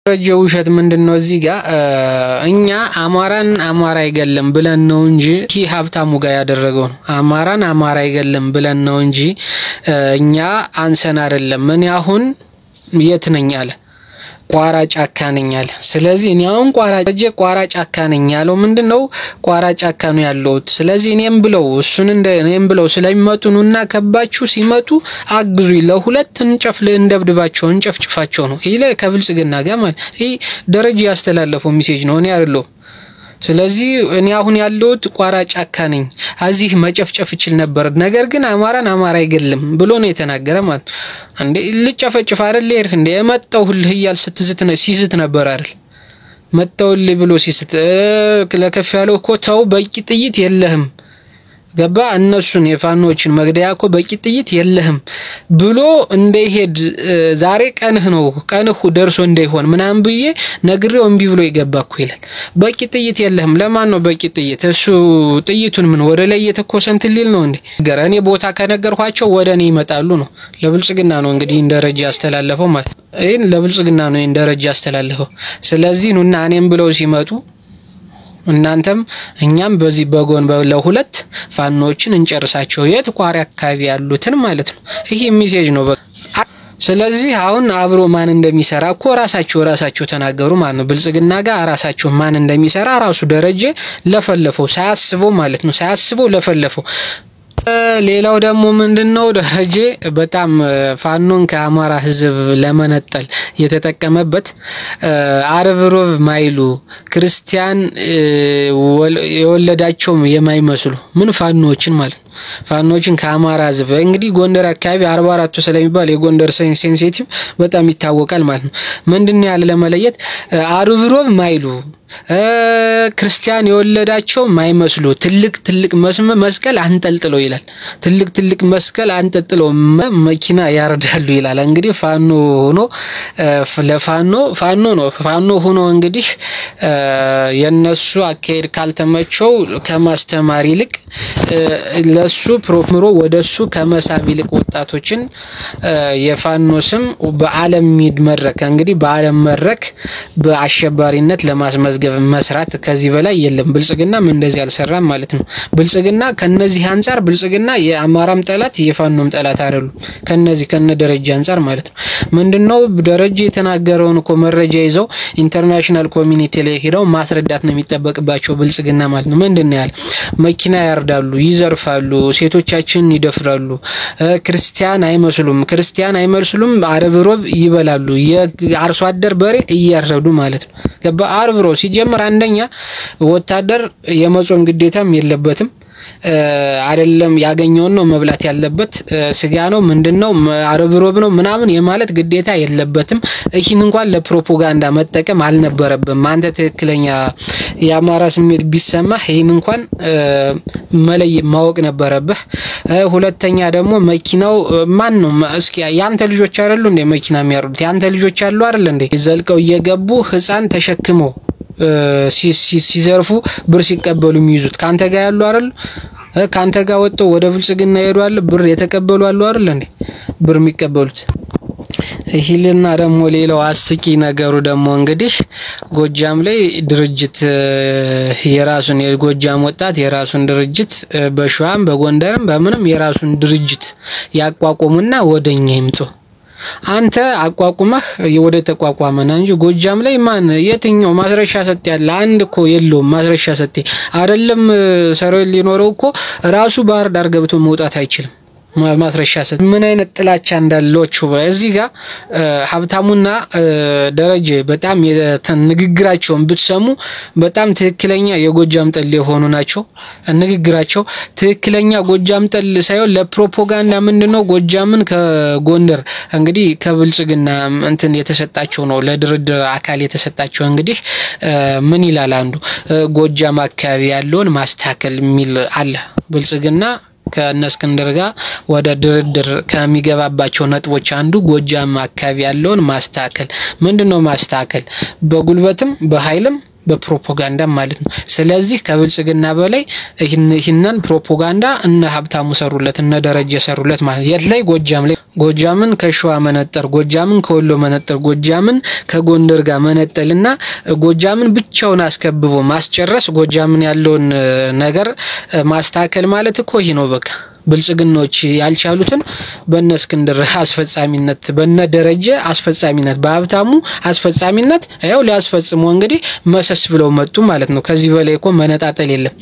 ረጀውሸት ምንድነው እዚህ ጋር እኛ አማራን አማራ አይገለም ብለን ነው እንጂ ሀብታሙ ጋር ያደረገው ነው አማራን አማራ አይገለም ብለን ነው እንጂ እኛ አንሰን አይደለም ምን ያሁን የት ነኝ አለ ቋራ ጫካ ነኝ አለ ስለዚህ እኔ አሁን ቋራ ጫካ ነኝ ያለው ምንድነው ቋራ ጫካ ነው ያለው ስለዚህ እኔም ብለው እሱን እኔም ብለው ስለሚመጡና ከባችሁ ሲመጡ አግዙ ለሁለት እንጨፍል እንደብድባቸው እንጨፍጭፋቸው ነው ይሄ ከብልጽግና ጋር ማለት ይሄ ደረጃ ያስተላለፈው ሜሴጅ ነው እኔ አይደለም ስለዚህ እኔ አሁን ያለውት ቋራ ጫካ ነኝ አዚህ መጨፍጨፍ ይችል ነበር ነገር ግን አማራን አማራ አይገልም ብሎ ነው የተናገረ ማለት እንዴ ልጨፈጭፍ አይደል ይርህ እንዴ የመጣውልህ ይያል ስትዝት ነው ሲዝት ነበር አይደል መጣውልህ ብሎ ሲስት ለከፍ ያለው እኮ ተው በቂ ጥይት የለህም ገባ እነሱን የፋኖችን መግደያኮ በቂ ጥይት የለህም ብሎ እንደሄድ ዛሬ ቀንህ ደርሶ እንደይሆን ምናም ብዬ ነግሬው እንቢ ብሎ ይገባኩ ይላል በቂ ጥይት የለህም ለማን ነው በቂ ጥይት እሱ ጥይቱን ምን ወደ ላይ የተኮሰንት ሊል ነው እንዴ ገራኔ ቦታ ከነገርኳቸው ወደኔ ይመጣሉ ነው ለብልጽግና ነው እንግዲህ እንደረጃ ያስተላለፈው ማለት ይሄን ለብልጽግና ነው እንደረጃ ያስተላለፈው ስለዚህ ኑና እኔም ብለው ሲመጡ እናንተም እኛም በዚህ በጎን ለሁለት ፋኖችን እንጨርሳቸው የት ቋሪ አካባቢ ያሉትን ማለት ነው ይሄ ሜሴጅ ነው ስለዚህ አሁን አብሮ ማን እንደሚሰራ እኮ ራሳቸው ተናገሩ ማለት ነው ብልጽግና ጋር ራሳቸው ማን እንደሚሰራ ራሱ ደረጀ ለፈለፈው ሳያስበው ማለት ነው ሳያስበው ለፈለፈው ሌላው ደግሞ ምንድነው ደረጀ በጣም ፋኖን ከአማራ ህዝብ ለመነጠል የተጠቀመበት አረብሮብ ማይሉ ክርስቲያን የወለዳቸው የማይመስሉ ምን ፋኖችን ማለት ፋኖችን ከአማራ ህዝብ እንግዲህ ጎንደር አካባቢ 44 ስለሚባል የጎንደር ሴንሲቲቭ በጣም ይታወቃል ማለት ነው ምንድነው ያለ ለመለየት አረብሮብ ማይሉ ክርስቲያን የወለዳቸው ማይመስሉ ትልቅ መስቀል አንጠልጥለው ይላል ትልቅ መስቀል አንጠልጥለው መኪና ያርዳሉ ይላል እንግዲህ ፋኖ ሆኖ ፋኖ ሆኖ እንግዲህ የነሱ አካሄድ ካልተመቸው ከማስተማር ይልቅ ለሱ ፕሮፕሮ ወደሱ ከመሳብ ይልቅ ወጣቶችን የፋኖ ስም በአለም መድረክ እንግዲህ በአለም መድረክ በአሸባሪነት ለማስመዝገብ መስራት ከዚህ በላይ የለም ብልጽግና ምን እንደዚህ አልሰራም ማለት ነው ብልጽግና ከነዚህ አንፃር ብልጽግና የአማራም ጠላት የፋኖም ጠላት አይደሉ ከነዚህ ከነደረጃ አንፃር ማለት ነው ምንድነው ደረጃ የተናገረውን እኮ መረጃ ይዘው ኢንተርናሽናል ኮሚኒቲ ላይ ሄደው ማስረዳት ነው የሚጠበቅባቸው ብልጽግና ማለት ነው ምንድነው ያለ መኪና ያርዳሉ ይዘርፋሉ ሴቶቻችን ይደፍራሉ ክርስቲያን አይመስሉም አረብሮብ ይበላሉ የአርሶ አደር በሬ እያረዱ ማለት ነው ገባ አረብሮብ ሲጀመር አንደኛ ወታደር የመጾም ግዴታም የለበትም አይደለም ያገኘውን ነው መብላት ያለበት ስጋ ነው ምንድነው አረብሮብ ነው ምናምን የማለት ግዴታ የለበትም ይህን እንኳን ለፕሮፓጋንዳ መጠቀም አልነበረበም አንተ ትክክለኛ ያማራ ስሜት ቢሰማ ይህን እንኳን መለይ ማወቅ ነበረብህ ሁለተኛ ደግሞ መኪናው ማን ነው እስኪ ያንተ ልጆች አይደሉ እንደ መኪና የሚያርዱት ያንተ ልጆች አሉ አይደል እንደ ዘልቀው እየገቡ ህፃን ተሸክመው ሲዘርፉ ብር ሲቀበሉ የሚይዙት ካንተ ጋር ያሉ አይደል ካንተ ጋር ወጥተው ወደ ብልጽግና ይሄዳሉ ብር የተቀበሉ አሉ አይደል እንዴ ብር የሚቀበሉት ይሄልና ደግሞ ሌላው አስቂ ነገሩ ደግሞ እንግዲህ ጎጃም ላይ ድርጅት የራሱን የጎጃም ወጣት የራሱን ድርጅት በሸዋም በጎንደርም በምንም የራሱን ድርጅት ያቋቁሙና ወደኛ ይምጡ አንተ አቋቁመህ ወደ ተቋቋመና እንጂ ጎጃም ላይ ማን የትኛው ማስረሻ ሰጥ ያለ አንድ እኮ የለውም ማስረሻ ሰጥ አይደለም ሰረል ሊኖረው እኮ ራሱ ባህር ዳር ገብቶ መውጣት አይችልም ማስረሻ ሰጥ ምን አይነት ጥላቻ እንዳለዎቹ በዚህ ጋር ሀብታሙና ደረጀ በጣም ንግግራቸውን ብትሰሙ በጣም ትክክለኛ የጎጃም ጠል የሆኑ ናቸው ንግግራቸው ትክክለኛ ጎጃም ጠል ሳይሆን ለፕሮፓጋንዳ ምንድነው ጎጃምን ከጎንደር እንግዲህ ከብልጽግና እንትን የተሰጣቸው ነው ለድርድር አካል የተሰጣቸው እንግዲህ ምን ይላል አንዱ ጎጃም አካባቢ ያለውን ማስተካከል የሚል አለ ብልጽግና ከነስከንደር ጋር ወደ ድርድር ከሚገባባቸው ነጥቦች አንዱ ጎጃም አካባቢ ያለውን ማስተካከል ምንድነው ማስተካከል በጉልበትም በኃይልም በፕሮፓጋንዳ ማለት ነው። ስለዚህ ከብልጽግና በላይ ይህንን ፕሮፓጋንዳ እነ ሀብታሙ ሰሩለት እነ ደረጀ ሰሩለት ማለት የት ላይ ጎጃምን ከሸዋ መነጠር ጎጃምን ከወሎ መነጠር ጎጃምን ከጎንደር ጋር መነጠልና ጎጃምን ብቻውን አስከብቦ ማስጨረስ ጎጃምን ያለውን ነገር ማስተካከል ማለት እኮ ይሄ ነው በቃ ብልጽግናዎች ያልቻሉትን በእነ እስክንድር አስፈጻሚነት በእነ ደረጀ አስፈጻሚነት በሀብታሙ አስፈጻሚነት ያው ሊያስፈጽሙ እንግዲህ መሰስ ብለው መጡ ማለት ነው። ከዚህ በላይ እኮ መነጣጠል የለም።